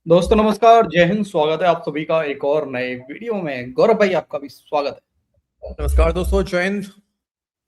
दोस्तों नमस्कार, जय हिंद, स्वागत है आप सभी का एक और नए वीडियो में। गौरव भाई आपका भी स्वागत है। नमस्कार दोस्तों, जय हिंद।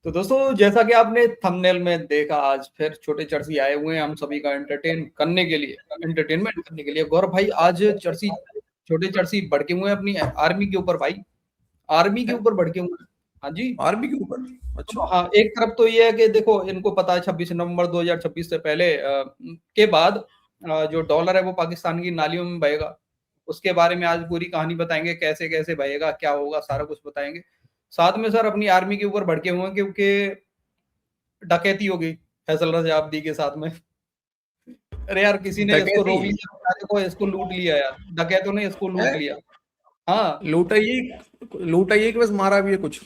तो दोस्तों जैसा कि आपने थंबनेल में देखा, आज फिर छोटे चर्सी आए हुए हैं हम सभी का एंटरटेनमेंट करने के लिए। गौरव भाई आज छोटे चर्सी भड़के हुए हैं अपनी आर्मी के ऊपर भाई, आर्मी के ऊपर भड़के हुए हैं। हाँ जी। आर्मी के ऊपर। अच्छा। हाँ, एक तरफ तो ये है कि देखो इनको पता है 26 नवंबर 2026 से पहले के बाद जो डॉलर है वो पाकिस्तान की नालियों में बहेगा। उसके बारे में आज पूरी कहानी बताएँगे, कैसे-कैसे बहेगा, क्या होगा, सारा कुछ बताएँगे। साथ में सर अपनी आर्मी के ऊपर भड़के हुए हैं क्योंकि डकैती हो गई फैसल रजा अब्दी के साथ में। अरे यार किसी ने इसको डकैती रोक लिया, बेचारे को इसको लूट लिया यार, डकैतों ने इसको लूट है। लिया। हाँ। लूटा ही कि बस मारा भी है कुछ।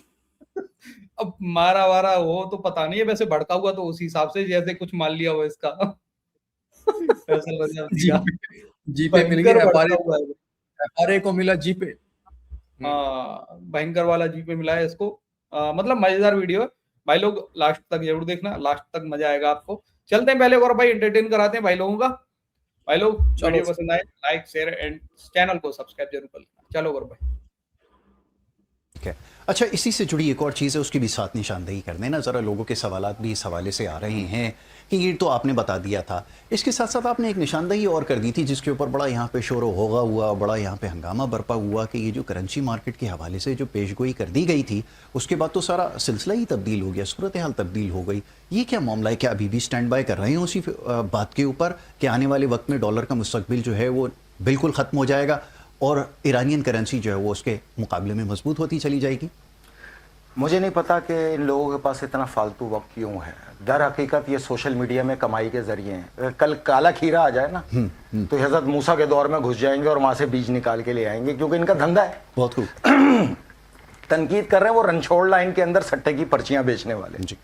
अब मारा-वारा हो तो पता नहीं है, वैसे भड़का हुआ तो उस हिसाब से जैसे कुछ मान लिया हो इसका। फैसल रजा अब्दी का जीपे जीपे मिल भयंकर गई। भड़का हुआ है वो। एफआरए को मिला जीपे। हाँ, भयंकर वाला जीपे मिला है इसको। मतलब मज़ेदार वीडियो है। भाई लोग लास्ट तक ज़रूर देखना, लास्ट तक मज़ा आएगा आपको। चलते हैं पहले और भाई एंटरटेन कराते हैं भाई लोगों का। भाई लोग चलो। वीडियो पसंद आए लाइक, शेयर एंड चैनल को सब्सक्राइब ज़रूर कर लेना। चलो गौरव भाई। ठीक है। अच्छा, इसी से जुड़ी एक और चीज़ है, उसकी भी साथ निशानदेही कर देना ज़रा। लोगों के सवालात भी इस हवाले से आ रहे हैं कि ये तो आपने बता दिया था, इसके साथ साथ आपने एक निशानदेही और कर दी थी जिसके ऊपर बड़ा यहाँ पे शोर होगा हुआ, बड़ा यहाँ पे हंगामा बरपा हुआ कि ये जो करेंसी मार्केट के हवाले से जो पेशगोई कर दी गई थी, उसके बाद तो सारा सिलसिला ही तब्दील हो गया, सूरत हाल तब्दील हो गई। ये क्या मामला है? क्या अभी भी स्टैंड बाय कर रहे हैं उसी बात के ऊपर कि आने वाले वक्त में डॉलर का मुस्तकबिल जो है वो बिल्कुल ख़त्म हो जाएगा और ईरानियन करेंसी जो है वो उसके मुकाबले में मजबूत होती चली जाएगी? मुझे नहीं पता कि इन लोगों के पास इतना फालतू वक्त क्यों है। दर हकीकत ये सोशल मीडिया में कमाई के जरिए हैं। कल काला खीरा आ जाए ना तो हज़रत मूसा के दौर में घुस जाएंगे और वहाँ से बीज निकाल के ले आएंगे, क्योंकि इनका धंधा है। बहुत खूब। तनकीद कर रहे हैं वो रणछोड़ लाइन के अंदर सट्टे की पर्चियाँ बेचने वाले जी।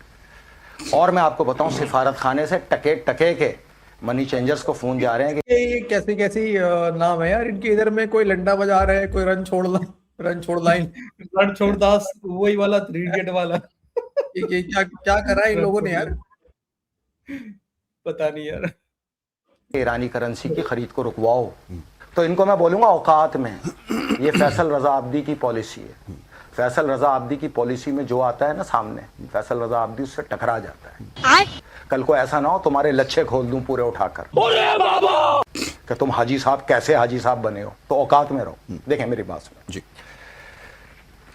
और मैं आपको बताऊँ, सिफारत खाने से टके टके के मनी चेंजर्स को फोन जा रहे हैं कि ये कैसी कैसी नाम है यार इनके। इधर में कोई लंडा बजा रहा है, कोई रन छोड़ लाइन। रणछोड़ दास वही वाला 3 इडियट वाला। ये क्या क्या करा है इन लोगों ने यार। पता नहीं यार। ईरानी करेंसी की खरीद को रुकवाओ, तो इनको मैं बोलूँगा औकात में। ये फैसल रजा अब्दी की पॉलिसी है। फैसल रजा अब्दी की पॉलिसी में जो आता है ना सामने, फैसल रजा अब्दी उससे टकरा जाता है। कल को ऐसा ना हो तुम्हारे लच्छे खोल दूं पूरे उठाकर कि तुम हाजी साहब कैसे हाजी साहब बने हो, तो औकात में रहो। देखें मेरी बात सुनो जी।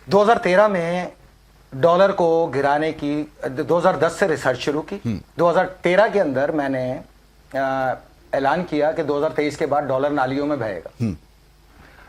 2013 में डॉलर को गिराने की 2010 से रिसर्च शुरू की। 2013 के अंदर मैंने ऐलान किया कि 2023 के बाद डॉलर नालियों में बहेगा।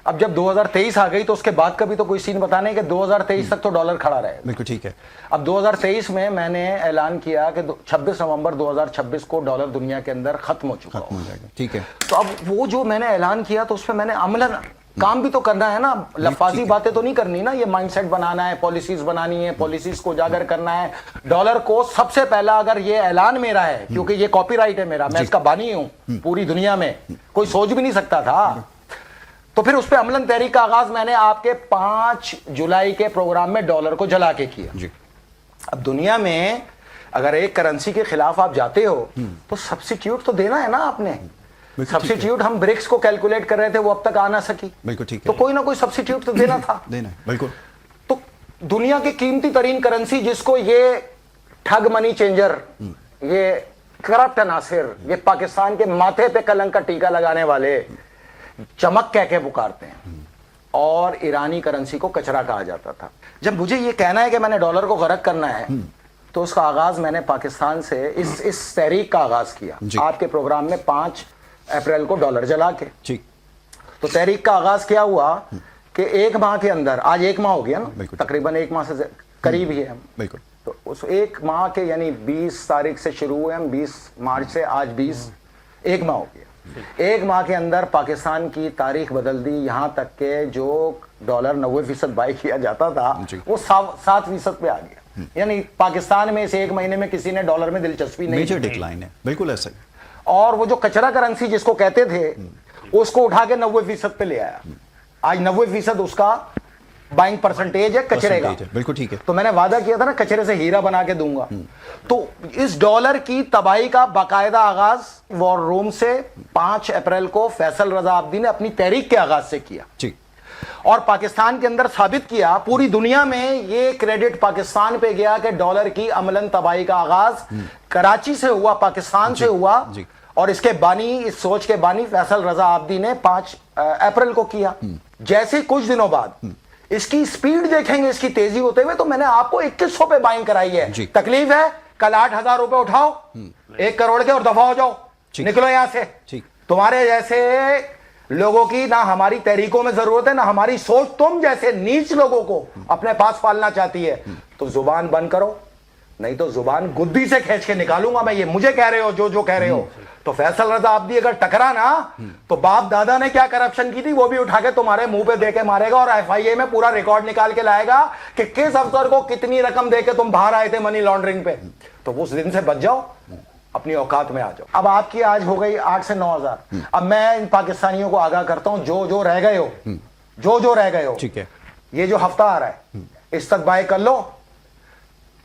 अब जब 2023 आ गई तो उसके बाद कभी तो कोई सीन बता नहीं कि 2023 तक तो डॉलर खड़ा रहेगा। बिल्कुल ठीक है। अब 2023 में मैंने ऐलान किया कि 26 नवंबर 2026 को डॉलर दुनिया के अंदर खत्म हो चुका खत्म हो जाएगा। ठीक है। तो अब वो जो मैंने ऐलान किया तो उस पर मैंने अमलन काम भी तो करना है ना। लफाजी बातें तो नहीं करनी ना। ये माइंडसेट बनाना है, पॉलिसीज बनानी है, पॉलिसीज को उजागर करना है। डॉलर को सबसे पहला, अगर ये ऐलान मेरा है, क्योंकि ये कॉपीराइट है मेरा, मैं इसका बानी हूं पूरी दुनिया में, कोई सोच भी नहीं सकता था, तो फिर उस पर अमलन तहरीक का आगाज मैंने आपके 5 जुलाई के प्रोग्राम में डॉलर को जला के किया जी। अब दुनिया में अगर एक करेंसी के खिलाफ आप जाते हो तो सब्स्टिट्यूट तो देना है ना आपने। सब्स्टिट्यूट हम ब्रिक्स को कैलकुलेट कर रहे थे, वो अब तक आ ना सकी। बिल्कुल ठीक है। तो कोई ना कोई सब्स्टिट्यूट तो देना था। देना है, बिल्कुल। तो दुनिया की कीमती तरीन करेंसी जिसको ये ठग मनी चेंजर, ये करप्ट अनासिर, ये पाकिस्तान के माथे पे कलंक का टीका लगाने वाले चमक कह के पुकारते हैं, और ईरानी करेंसी को कचरा कहा जाता था। जब मुझे ये कहना है कि मैंने डॉलर को गरक करना है तो उसका आगाज मैंने पाकिस्तान से इस तहरीक का आगाज किया आपके प्रोग्राम में 5 अप्रैल को डॉलर जला के। ठीक। तो तहरीक का आगाज क्या हुआ कि एक माह के अंदर, आज एक माह हो गया ना, तकरीबन एक माह से करीब ही है हम। बिल्कुल। तो उस एक माह के यानी 20 तारीख से शुरू हुए हम, 20 मार्च से आज 20, एक माह हो गया। एक माह के अंदर पाकिस्तान की तारीख बदल दी। यहां तक के जो डॉलर 90% बाई किया जाता था वो 7% पे आ गया। यानी पाकिस्तान में इसे एक महीने में किसी ने डॉलर में दिलचस्पी नहीं। मेजर डिक्लाइन है, बिल्कुल ऐसा ही। और वो जो कचरा करेंसी जिसको कहते थे उसको उठा के 90% पे ले आया। आज 90% उसका बाइंग परसेंटेज है कचरे का। परसेंटेज है, बिल्कुल ठीक है। तो मैंने वादा किया था ना कचरे से हीरा बना के दूंगा। तो इस डॉलर की तबाही का बाकायदा आगाज वॉर रूम से 5 अप्रैल को फैसल रजा अब्दी ने अपनी तहरीक के आगाज से किया जी। और पाकिस्तान के अंदर साबित किया, पूरी दुनिया में ये क्रेडिट पाकिस्तान पे गया कि डॉलर की अमलन तबाही का आगाज कराची से हुआ, पाकिस्तान से हुआ। जी। और इसके बानी, इस सोच के बानी फैसल रजा आब्दी ने 5 अप्रैल को किया। जैसे कुछ दिनों बाद इसकी स्पीड देखेंगे, इसकी तेजी होते हुए, तो मैंने आपको 2100 पे बाइंग कराई है। तकलीफ है, कल 8000 रुपए उठाओ 1 करोड़ के और दफा हो जाओ, निकलो यहां से। तुम्हारे जैसे लोगों की ना हमारी तहरीकों में जरूरत है, ना हमारी सोच तुम जैसे नीच लोगों को अपने पास पालना चाहती है। तो जुबान बंद करो, नहीं तो जुबान गुद्दी से खींच के निकालूंगा मैं। ये मुझे कह रहे हो जो कह रहे हो। तो फैसल रजा अब्दी अगर टकरा ना, तो बाप दादा ने क्या करप्शन की थी वो भी उठा के तुम्हारे मुंह पे दे के मारेगा और FIA में पूरा रिकॉर्ड निकाल के लाएगा कि किस अफसर को कितनी रकम दे के तुम बाहर आए थे मनी लॉन्ड्रिंग पे। तो उस दिन से बच जाओ, अपनी औकात में आ जाओ। अब आपकी आज हो गई 8 से 9,000। अब मैं इन पाकिस्तानियों को आगाह करता हूं, जो रह गए हो, जो रह गए हो, ठीक है, ये जो हफ्ता आ रहा है इस तक बाय कर लो।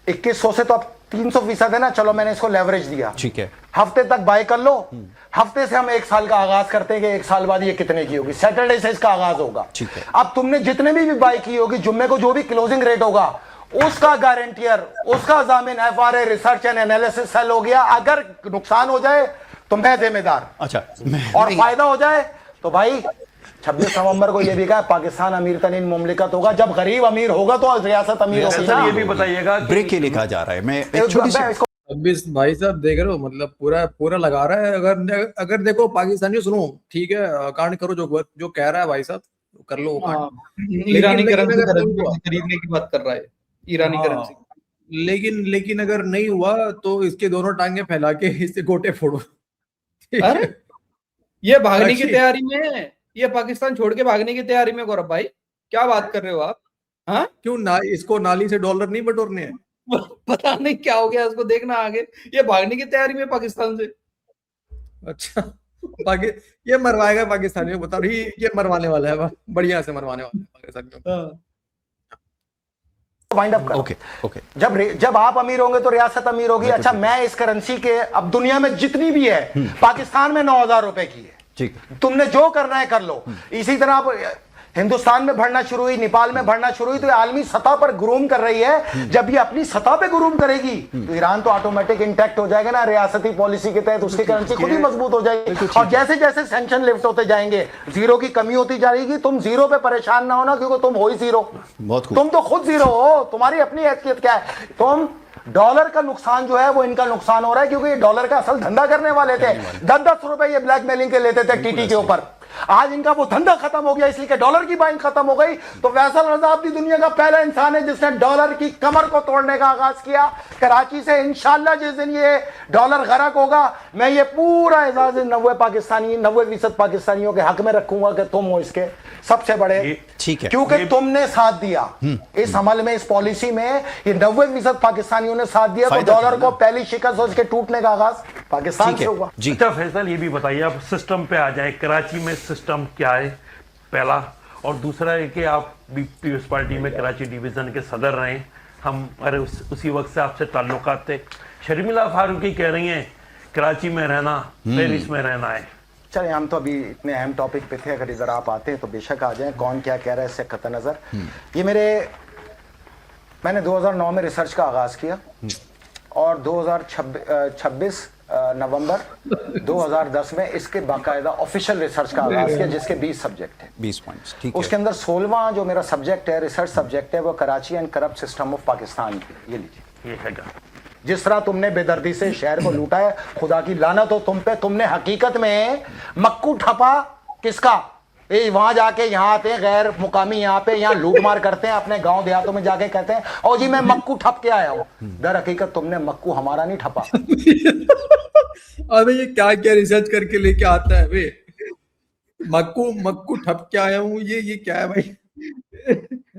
2100 से तो अब 300% है ना, चलो मैंने इसको लेवरेज दिया, ठीक है, हफ्ते तक बाय कर लो। हफ्ते से हम 1 साल का आगाज करते हैं कि 1 साल बाद ये कितने की होगी। सैटरडे से इसका आगाज होगा। ठीक है। अब तुमने जितने भी बाय की होगी, जुम्मे को जो भी क्लोजिंग रेट होगा उसका गारंटियर, उसका जामिन FRA research and analysis cell हो गया। अगर नुकसान हो जाए तो मैं जिम्मेदार, अच्छा, और फायदा हो जाए तो भाई 26 नवंबर को यह भी कहा पाकिस्तान अमीर तरीन मुमलिकत होगा। जब गरीब अमीर होगा तो रियासत अमीर होगी। सर ये भी बताइएगा ब्रेक के लिए कहा जा रहा है। मैं एक छोटी सी अब इस भाई साहब देख रहे हो, मतलब पूरा लगा रहा है। अगर देखो पाकिस्तानी सुनो, ठीक है, कांड करो जो कह रहा है भाई साहब, कर लो। ईरानी करेंसी खरीदने की बात कर रहा है, ईरानी करेंसी। लेकिन अगर नहीं हुआ तो इसके दोनों टांगे फैला के इससे गोटे फोड़ो। अरे ये भागने की तैयारी में है, ये पाकिस्तान छोड़ के भागने की तैयारी में। गौरव भाई क्या बात कर रहे हो आप? हाँ, क्यों ना इसको नाली से डॉलर नहीं बटोरने हैं? पता नहीं क्या हो गया इसको, देखना आगे। ये भागने की तैयारी में पाकिस्तान से। अच्छा, ये मरवाएगा पाकिस्तानियों, बता रही, ये मरवाने वाला है, बढ़िया से मरवाने वाला है पाकिस्तानियों। वाइंड अप करो। ओके। जब आप अमीर होंगे तो रियासत अमीर होगी। अच्छा, मैं इस करेंसी के, अब दुनिया में जितनी भी है, पाकिस्तान में 9,000 रुपए की है। ठीक, तुमने जो करना है कर लो। इसी तरह आप हिंदुस्तान में बढ़ना शुरू हुई, नेपाल में बढ़ना शुरू हुई, तो ये आलमी सतह पर गुरूम कर रही है। जब ये अपनी सतह पे गुरूम करेगी तो ईरान तो ऑटोमेटिक इंटैक्ट हो जाएगा ना, रियासती पॉलिसी के तहत उसकी करेंसी खुद ही मजबूत हो जाएगी। और जैसे जैसे सैंक्शन लिफ्ट होते जाएंगे, जीरो की कमी होती जाएगी। तुम जीरो पे परेशान ना होना, क्योंकि तुम हो ही जीरो। तुम तो खुद जीरो हो, तुम्हारी अपनी हैसियत क्या है? तुम डॉलर का नुकसान जो है वो इनका नुकसान हो रहा है, क्योंकि ये डॉलर का असल धंधा करने वाले थे। 10-10 रुपए ये ब्लैकमेलिंग के लेते थे टीटी के ऊपर। आज इनका वो धंधा खत्म हो गया, इसलिए कि डॉलर की बाइंग खत्म हो गई। तो फैसल रजा अब्दी दुनिया का पहला इंसान है जिसने डॉलर की कमर को तोड़ने का आगाज किया कराची से। इंशाल्लाह जिस दिन ये डॉलर गरक होगा, मैं ये पूरा एजाज 90% पाकिस्तानियों के हक में रखूंगा कि तुम हो इसके सबसे बड़े, ठीक है, क्योंकि तुमने साथ दिया इस अमल में, इस पॉलिसी में। ये 90% पाकिस्तानियों ने साथ दिया, तो डॉलर को पहली शिकस्त और इसके टूटने का आगाज पाकिस्तान से हुआ। अच्छा फैसल, ये भी बताइए, आप सिस्टम पे आ जाए, कराची में सिस्टम क्या है पहला, और दूसरा है कि आप भी पीपल्स पार्टी में कराची डिवीजन के सदर रहे। हम उसी वक्त से आपसे ताल्लुकात थे। शर्मिला फारूकी कह रही हैं कराची में रहना पेरिस में रहना है। चलिए, हम तो अभी इतने अहम टॉपिक पे थे, अगर इधर आप आते हैं तो बेशक आ जाएं। कौन क्या कह रहा है इससे कतई नजर। ये मैंने 2009 में रिसर्च का आगाज किया और 2026 नवंबर 2010 में इसके बाकायदा ऑफिशियल रिसर्च का आगाज किया, जिसके 20 सब्जेक्ट है, 20 पॉइंट्स। ठीक है, उसके अंदर 16वां जो मेरा सब्जेक्ट है, रिसर्च सब्जेक्ट है, वो Karachi and corrupt system of Pakistan की। ये लीजिए, ये है जिस तरह तुमने बेदर्दी से शहर को लूटा है, खुदा की लानत हो तुम पे। तुमने हकीकत में मक्कू ठपा किसका? वहां जाके यहाँ आते हैं गैर मुकामी, यहाँ पे यहाँ लूट मार करते हैं, अपने गांव देहातों में जाके कहते हैं ओ जी मैं मक्कू ठप के आया हूँ। दर हकीकत तुमने मक्कू हमारा नहीं ठपा। अबे ये क्या क्या रिसर्च करके लेके आता है वे? मक्कू ठप के आया हूँ, ये क्या है भाई?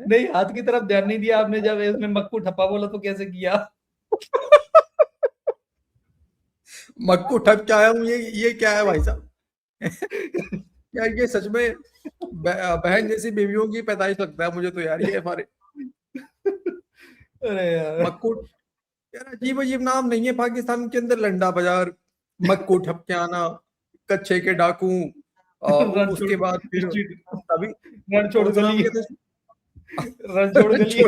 नहीं, हाथ की तरफ ध्यान नहीं दिया आपने। जब इसमें मक्कू ठप्पा बोला तो कैसे किया? मक्कू ठप के आया हूँ, ये क्या है भाई साहब? यार ये सच में बहन जैसी बीवियों की पैदाइश लगता है मुझे तो यार, ये हमारे अरे यार मक्कू, यार अजीब अजीब नाम नहीं है पाकिस्तान के अंदर, लंडा बाजार, मक्कू ठपकियाना, कच्चे के डाकू, और उसके बाद फिर अभी रणछोड़ और नाम गली, क्या था? रणछोड़ गली।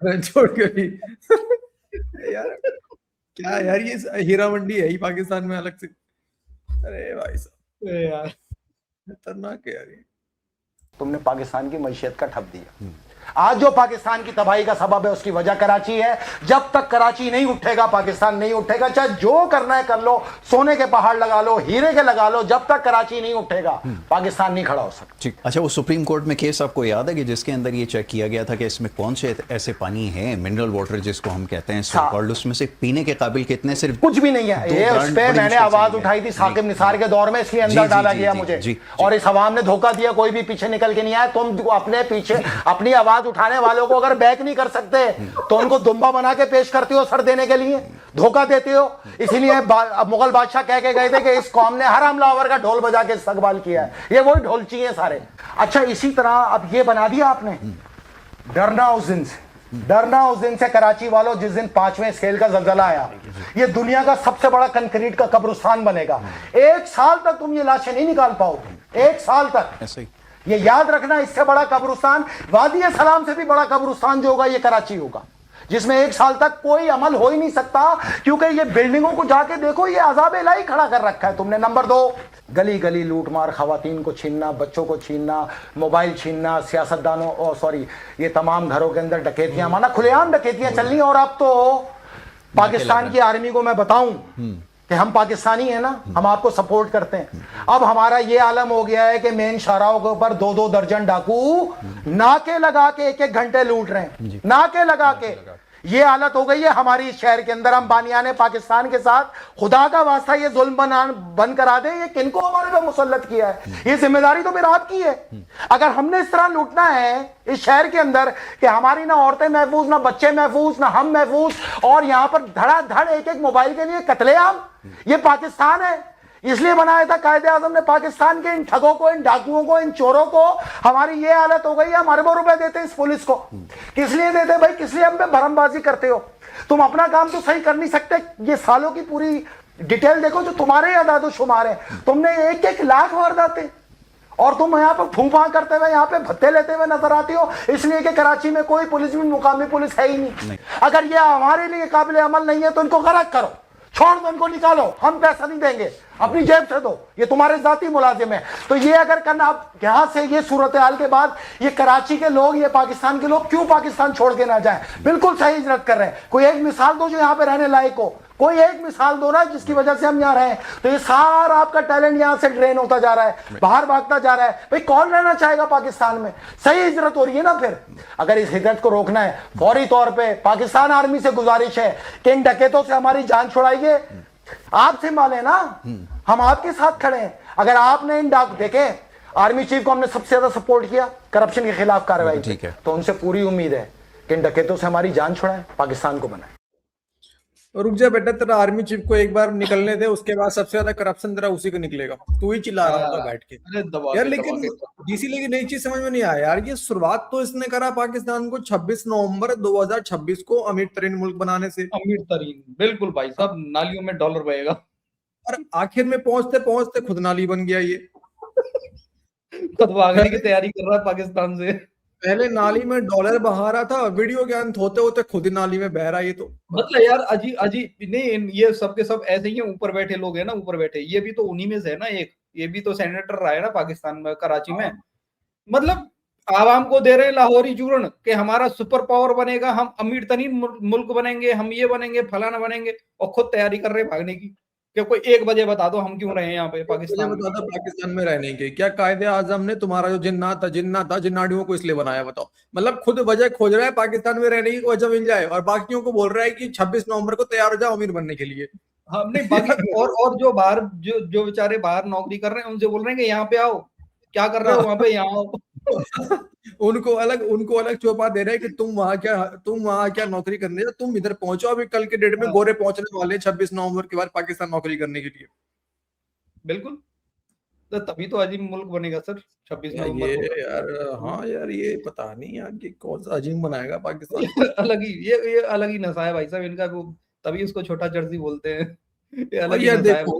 रणछोड़ गली। यार क्या यार, ये हीरा मंडी है ही पाकिस्तान में अलग से। अरे भाई साहब अरे यार खतरनाक है यार ये। तुमने पाकिस्तान की मैशियत का ठप दिया। आज जो पाकिस्तान की तबाही का सबब है उसकी वजह कराची है। जब तक कराची नहीं उठेगा पाकिस्तान नहीं उठेगा, चाहे जो करना है कर लो, सोने के पहाड़ लगा लो, हीरे के लगा लो, जब तक कराची नहीं उठेगा पाकिस्तान नहीं खड़ा हो सकता। ठीक। अच्छा, वो सुप्रीम कोर्ट में केस आपको याद है कि जिसके अंदर ये चेक किया गया था कि इसमें कौन से ऐसे पानी है, मिनरल वाटर जिसको हम कहते हैं, सो कॉल्ड, उसमें से पीने के काबिल कितने, सिर्फ कुछ भी नहीं है। ये उस पे मैंने आवाज उठाई थी साकिब निसार के दौर में, इसलिए अंदर डाला गया मुझे, और इस अवाम ने धोखा दिया, कोई भी पीछे निकल के नहीं आया। तुम अपने पीछे अपनी आवाज उठाने वालों को अगर बैक नहीं कर सकते तो उनको दुम्बा बना के पेश करते हो सर देने के लिए, धोखा देते हो। इसीलिए मुगल बादशाह कह के गए थे कि इस कौम ने हर हमलावर का ढोल बजा के इस्तकबाल किया है, ये वही ढोलची है सारे। अच्छा, इसी तरह अब ये बना दिया आपने, डरना उस दिन से, डरना उस दिन से कराची वालों जिस दिन 5वें स्केल का ज़लज़ला आया। ये दुनिया का सबसे बड़ा कंक्रीट का कब्रिस्तान बनेगा। 1 साल तक तुम ये लाशें नहीं निकाल पाओगे, 1 साल तक। ऐसे ही ये याद रखना, इससे बड़ा कब्रिस्तान, वादी सलाम से भी बड़ा कब्रिस्तान जो होगा ये कराची होगा, जिसमें 1 साल तक कोई अमल हो ही नहीं सकता। क्योंकि ये बिल्डिंगों को जाके देखो, ये अज़ाब इलाही खड़ा कर रखा है तुमने। नंबर 2, गली गली लूटमार, खवातीन को छीनना, बच्चों को छीनना, मोबाइल छीनना, सियासतदानों सॉरी ये तमाम घरों के अंदर डकैतियां, माना खुलेआम डकैतियां चल रही। और अब तो पाकिस्तान की आर्मी को मैं बताऊं कि हम पाकिस्तानी हैं ना, हम आपको सपोर्ट करते हैं। अब हमारा ये आलम हो गया है कि मेन शाहराहों के ऊपर 2-2 दर्जन डाकू नाके लगा के 1-1 घंटे लूट रहे हैं, नाके लगा के। ये हालत हो गई है हमारी इस शहर के अंदर। हम बानियाने पाकिस्तान के साथ, खुदा का वास्ता ये जुल्म बंद करा दे। ये किनको हमारे पे मुसल्लत किया है? ये जिम्मेदारी तो फिर आपकी है। अगर हमने इस तरह लूटना है इस शहर के अंदर कि हमारी ना औरतें महफूज, ना बच्चे महफूज, ना हम महफूज, और यहां पर धड़ाधड़ 1-1 मोबाइल के लिए कत्लेआम, ये पाकिस्तान है। इसलिए बनाया था कायदे आजम ने पाकिस्तान के इन ठगों को, इन डाकुओं को, इन चोरों को। हमारी ये हालत हो गई है, हम अरबों रुपए देते इस पुलिस को। किस लिए देते भाई? किस लिए हम पे भरमबाजी करते हो? तुम अपना काम तो सही कर नहीं सकते। ये सालों की पूरी डिटेल देखो जो तुम्हारे अदाद शुमार है। तुमने 1-1 लाख वारदातें, और तुम यहाँ पर फूफा करते हुए, यहाँ पे भत्ते लेते हुए नजर आती हो, इसलिए कि कराची में कोई पुलिस भी मुकामी पुलिस है ही नहीं। अगर ये हमारे लिए काबिल अमल नहीं है तो इनको गलत करो, छोड़ दो, इनको निकालो, हम पैसा नहीं देंगे, अपनी जेब से दो, ये तुम्हारे जाती मुलाजिम है। तो ये अगर करना, अब यहां से ये सूरत हाल के बाद ये कराची के लोग, ये पाकिस्तान के लोग क्यों पाकिस्तान छोड़ के ना जाए? बिल्कुल सही हिजरत कर रहे हैं। कोई एक मिसाल दो जो यहाँ पे रहने लायक हो, कोई एक मिसाल दो ना जिसकी वजह से हम यहाँ रहे। तो ये सारा आपका टैलेंट यहाँ से ड्रेन होता जा रहा है, बाहर भागता जा रहा है। भाई कौन रहना चाहेगा पाकिस्तान में? सही हिजरत हो रही है ना। फिर अगर इस हिजरत को रोकना है, फौरी तौर पे पाकिस्तान आर्मी से गुजारिश है कि इन डकैतों से हमारी जान छुड़ाइए। आप संभाले ना, हम आपके साथ खड़े हैं। अगर आपने इन डाक देखे, आर्मी चीफ को हमने सबसे ज्यादा सपोर्ट किया करप्शन के खिलाफ कार्रवाई, ठीक है, तो उनसे पूरी उम्मीद है कि इन डकैतों से हमारी जान छुड़ाएं, पाकिस्तान को बनाएं। रुक जा बेटा, तेरा आर्मी चीफ को एक बार निकलने दे, उसके बाद सबसे ज्यादा करप्शन तेरा उसी को निकलेगा। तू ही चिल्ला रहा होगा बैठ के यार। लेकिन डीसी, लेकिन एक चीज समझ में नहीं आया यार, ये शुरुआत तो इसने करा पाकिस्तान को 26 नवंबर 2026 को अमीर तरीन मुल्क बनाने से। अमीर तरीन, बिल्कुल भाई साहब, नालियों में डॉलर बहेगा। और आखिर में पहुंचते पहुंचते खुद नाली बन गया ये। खुद भागने की तैयारी कर रहा है पाकिस्तान से। पहले नाली में डॉलर बहा रहा था, वीडियो के अंत होते होते खुद ही नाली में बह रहा है ये तो। मतलब यार अजीब अजीब नहीं, ये सबके सब ऐसे ही हैं, ऊपर बैठे लोग हैं ना, ऊपर बैठे। ये भी तो उन्हीं में से है ना एक, ये भी तो सेनेटर रहा है ना पाकिस्तान में, कराची में। मतलब आवाम को दे रहे लाहौरी चूर्ण कि हमारा सुपर पावर बनेगा, हम अमीर तरीन मुल्क बनेंगे, हम ये बनेंगे, फलाना बनेंगे, और खुद तैयारी कर रहे भागने की। कि कोई 1 बजे बता दो हम क्यों रहे यहाँ पे पाकिस्तान में। बता दो पाकिस्तान में रहने के क्या कायदे आजम ने तुम्हारा जो जिन्ना था जिन्नाडियों को इसलिए बनाया, बताओ। मतलब खुद वजह खोज रहा है पाकिस्तान में रहने की वजह मिल जाए, और बाकियों को बोल रहा है कि 26 नवंबर को तैयार हो जाओ अमीर बनने के लिए। हमने बाकी और जो बाहर जो बेचारे बाहर नौकरी कर रहे हैं उनसे बोल रहे हैं कि यहाँ पे आओ, क्या कर रहे हो वहां पे, यहाँ आओ। उनको अलग चौपा दे रहे हैं कि तुम वहां क्या नौकरी करने जा, तुम इधर पहुंचो। अभी कल के डेट में गोरे पहुंचने वाले 26 नवंबर के बाद पाकिस्तान नौकरी करने के लिए। बिल्कुल। तो तभी तो अजीम मुल्क बनेगा सर 26 नवंबर ये को। यार, हाँ यार, ये पता नहीं यार कि कौन सा अजीम बनाएगा पाकिस्तान। अलग ही ये अलग ही नशा है भाई साहब इनका, वो तभी उसको छोटा जर्सी बोलते हैं। ये अलग और ही यार नशा है देखो,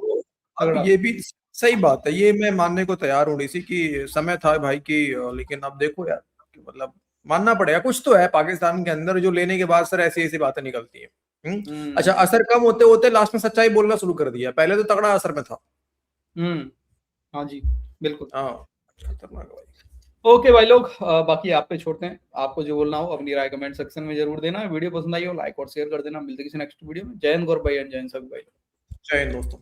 अब तगड़ा। ये भी सही बात है, ये मैं मानने को तैयार हूँ डीसी की समय था भाई की, लेकिन अब देखो यार कि मतलब मानना पड़ेगा कुछ तो है पाकिस्तान के अंदर जो लेने के बाद सर ऐसी ऐसी बातें निकलती है। अच्छा, असर कम होते होते लास्ट में सच्चाई बोलना शुरू कर दिया, पहले तो तगड़ा असर में था। हाँ जी बिल्कुल। हाँ, खतरनाक भाई। ओके भाई लोग, बाकी आप पे छोड़ते हैं, आपको जो बोलना हो अपनी राय कमेंट सेक्शन में जरूर देना। वीडियो पसंद आई हो लाइक और शेयर कर देना। मिलते किसी नेक्स्ट वीडियो में। जय हिंद गौरव भाई, जय हिंद सभी भाई। जय हिंद दोस्तों।